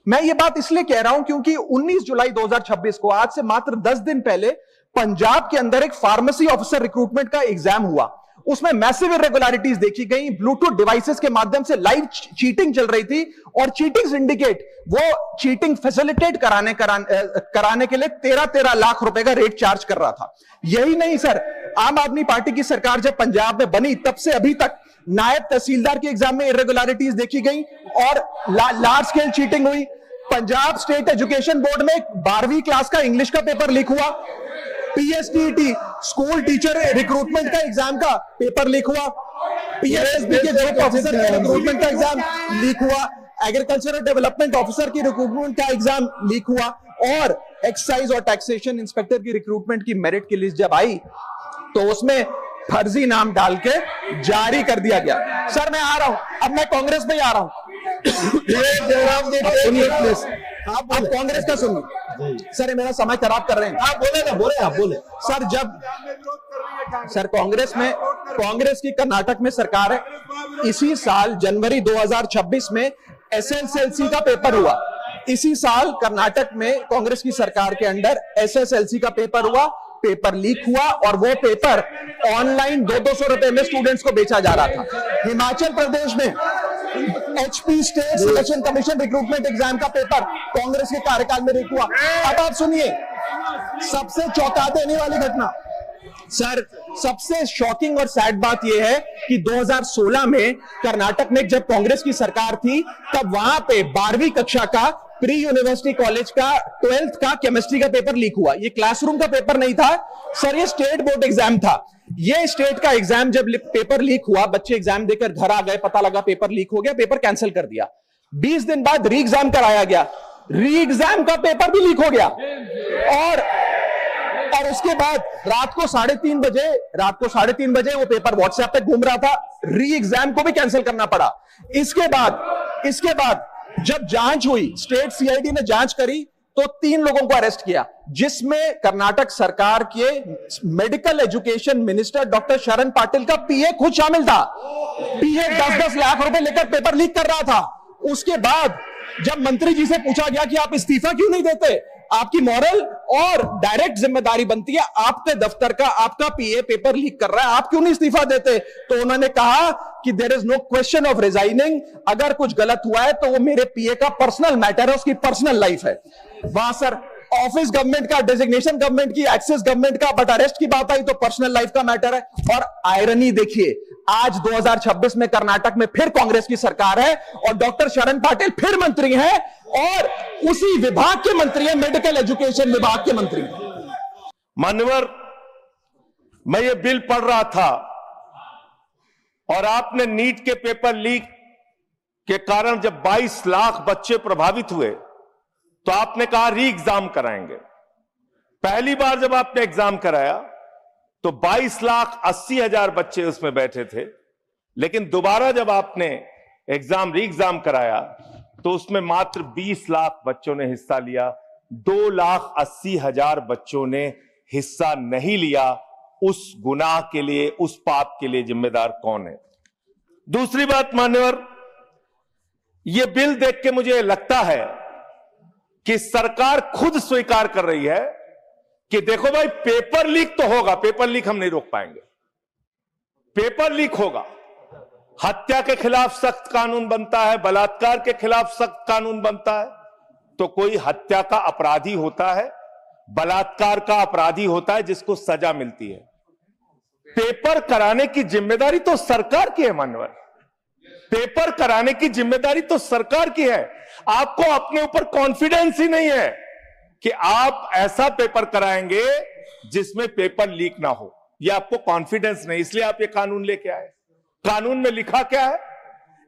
मैं ये बात इसलिए कह रहा हूं क्योंकि 19 जुलाई 2026 को, आज से मात्र 10 दिन पहले, पंजाब के अंदर एक फार्मेसी ऑफिसर रिक्रूटमेंट का एग्जाम हुआ। उसमें मैसिव इरेगुलरिटीज देखी गई, ब्लूटूथ डिवाइसेस के माध्यम से लाइव चीटिंग चल रही थी और चीटिंग सिंडिकेट वो चीटिंग फैसिलिटेट कराने के लिए 13 लाख रुपए का रेट चार्ज कर रहा था। यही नहीं सर, आम आदमी पार्टी की सरकार जब पंजाब में बनी तब से अभी तक नायब तहसीलदार के एग्जाम में इरेगुलरिटीज देखी गई और लार्ज स्केल चीटिंग हुई। पंजाब स्टेट एजुकेशन बोर्ड में 12वीं क्लास का इंग्लिश का पेपर लीक हुआ, पीएसटीटी स्कूल टीचर रिक्रूटमेंट का एग्जाम का पेपर लीक हुआ, पीएसएसबी के ग्रुप ऑफिसर का रिक्रूटमेंट का एग्जाम लीक हुआ, एग्रीकल्चरल डेवलपमेंट ऑफिसर की रिक्रूटमेंट का एग्जाम लीक हुआ और एक्साइज और टैक्सेशन इंस्पेक्टर की रिक्रूटमेंट की मेरिट की लिस्ट जब आई तो उसमें फर्जी नाम डाल के जारी कर दिया गया। सर मैं आ रहा हूं, अब मैं कांग्रेस में आ रहा हूं। सुनिए प्लीज, आप कांग्रेस का सुनिए। सर मेरा समय खराब कर रहे हैं। आप बोले ना, बोले आप बोले। सर जब सर कांग्रेस की कर्नाटक में सरकार है, इसी साल जनवरी 2026 में एसएसएलसी का पेपर हुआ। इसी साल कर्नाटक में कांग्रेस की सरकार के अंडर एसएसएलसी का पेपर हुआ, पेपर लीक हुआ और वो पेपर ऑनलाइन 200 रुपए में स्टूडेंट्स को बेचा जा रहा था। हिमाचल प्रदेश में HP state selection commission recruitment exam का पेपर कांग्रेस के कार्यकाल में लीक हुआ। अब आप सुनिए सबसे चौंका देने वाली घटना, सर सबसे शॉकिंग और सैड बात यह है कि 2016 में कर्नाटक में जब कांग्रेस की सरकार थी तब वहां पे 12वीं कक्षा का प्री यूनिवर्सिटी कॉलेज का 12th का केमिस्ट्री का पेपर लीक हुआ। ये क्लासरूम का पेपर नहीं था सर, ये स्टेट बोर्ड एग्जाम था। ये स्टेट का एग्जाम जब पेपर लीक हुआ, बच्चे एग्जाम देकर घर आ गए, पता लगा पेपर लीक हो गया, पेपर कैंसिल कर दिया। 20 दिन बाद री एग्जाम कराया गया, री एग्जाम का पेपर भी लीक हो गया और उसके बाद रात को 3:30 बजे वो पेपर व्हाट्सएप पे घूम रहा था, री एग्जाम को भी कैंसिल करना पड़ा। इसके बाद जब जांच हुई, स्टेट सीआईडी ने जांच करी तो 3 लोगों को अरेस्ट किया, जिसमें कर्नाटक सरकार के मेडिकल एजुकेशन मिनिस्टर डॉक्टर शरण पाटिल का पीए खुद शामिल था। पीए 10-10 लाख रुपए लेकर पेपर लीक कर रहा था। उसके बाद जब मंत्री जी से पूछा गया कि आप इस्तीफा क्यों नहीं देते, आपकी मॉरल और डायरेक्ट जिम्मेदारी बनती है, आपके दफ्तर का आपका पीए पेपर लीक कर रहा है, आप क्यों नहीं इस्तीफा देते? तो उन्होंने कहा कि there is no question of resigning, अगर कुछ गलत हुआ है तो वो मेरे पीए का पर्सनल मैटर है, उसकी पर्सनल लाइफ है। वहां सर ऑफिस गवर्नमेंट का, डेजिग्नेशन गवर्नमेंट की, एक्सेस गवर्नमेंट का, बट अरेस्ट की बात आई तो पर्सनल लाइफ का मैटर है। और आयरनी देखिए, आज 2026 में कर्नाटक में फिर कांग्रेस की सरकार है और डॉक्टर शरण पाटिल फिर मंत्री हैं और उसी विभाग के मंत्री हैं, मेडिकल एजुकेशन विभाग के मंत्री। मान्यवर, मैं ये बिल पढ़ रहा था और आपने नीट के पेपर लीक के कारण जब 22 लाख बच्चे प्रभावित हुए तो आपने कहा री एग्जाम कराएंगे। पहली बार जब आपने एग्जाम कराया तो 22,80,000 बच्चे उसमें बैठे थे, लेकिन दोबारा जब आपने री एग्जाम कराया तो उसमें मात्र 20 लाख बच्चों ने हिस्सा लिया, 2,80,000 बच्चों ने हिस्सा नहीं लिया। उस गुनाह के लिए, उस पाप के लिए जिम्मेदार कौन है? दूसरी बात मान्यवर, यह बिल देख के मुझे लगता है कि सरकार खुद स्वीकार कर रही है कि देखो भाई, पेपर लीक तो होगा, पेपर लीक हम नहीं रोक पाएंगे, पेपर लीक होगा। हत्या के खिलाफ सख्त कानून बनता है, बलात्कार के खिलाफ सख्त कानून बनता है। तो कोई हत्या का अपराधी होता है, बलात्कार का अपराधी होता है जिसको सजा मिलती है। पेपर कराने की जिम्मेदारी तो सरकार की है मान्यवर, पेपर कराने की जिम्मेदारी तो सरकार की है। आपको अपने ऊपर कॉन्फिडेंस ही नहीं है कि आप ऐसा पेपर कराएंगे जिसमें पेपर लीक ना हो, यह आपको कॉन्फिडेंस नहीं, इसलिए आप ये कानून लेके आए। कानून में लिखा क्या है?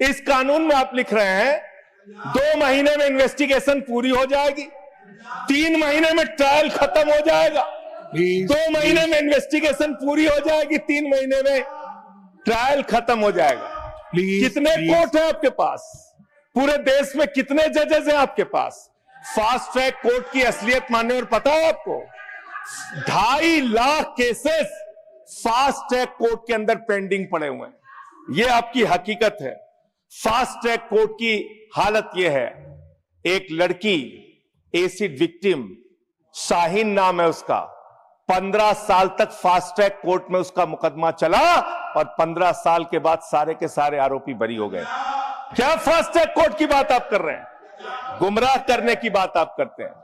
इस कानून में आप लिख रहे हैं 2 महीने में इन्वेस्टिगेशन पूरी हो जाएगी, 3 महीने में ट्रायल खत्म हो जाएगा, 2 महीने में इन्वेस्टिगेशन पूरी हो जाएगी, 3 महीने में ट्रायल खत्म हो जाएगा। कितने कोर्ट हैं आपके पास? पूरे देश में कितने जजेस हैं आपके पास? फास्ट ट्रैक कोर्ट की असलियत मान्यवर पता है आपको? 2.5 lakh cases fast track court के अंदर पेंडिंग पड़े हुए हैं। यह आपकी हकीकत है। फास्ट ट्रैक कोर्ट की हालत यह है एक लड़की एसिड विक्टिम, शाहीन नाम है उसका, 15 साल तक फास्ट ट्रैक कोर्ट में उसका मुकदमा चला और 15 साल के बाद सारे के सारे आरोपी बरी हो गए। क्या फास्ट ट्रैक कोर्ट की बात आप कर रहे हैं? गुमराह करने की बात आप करते हैं।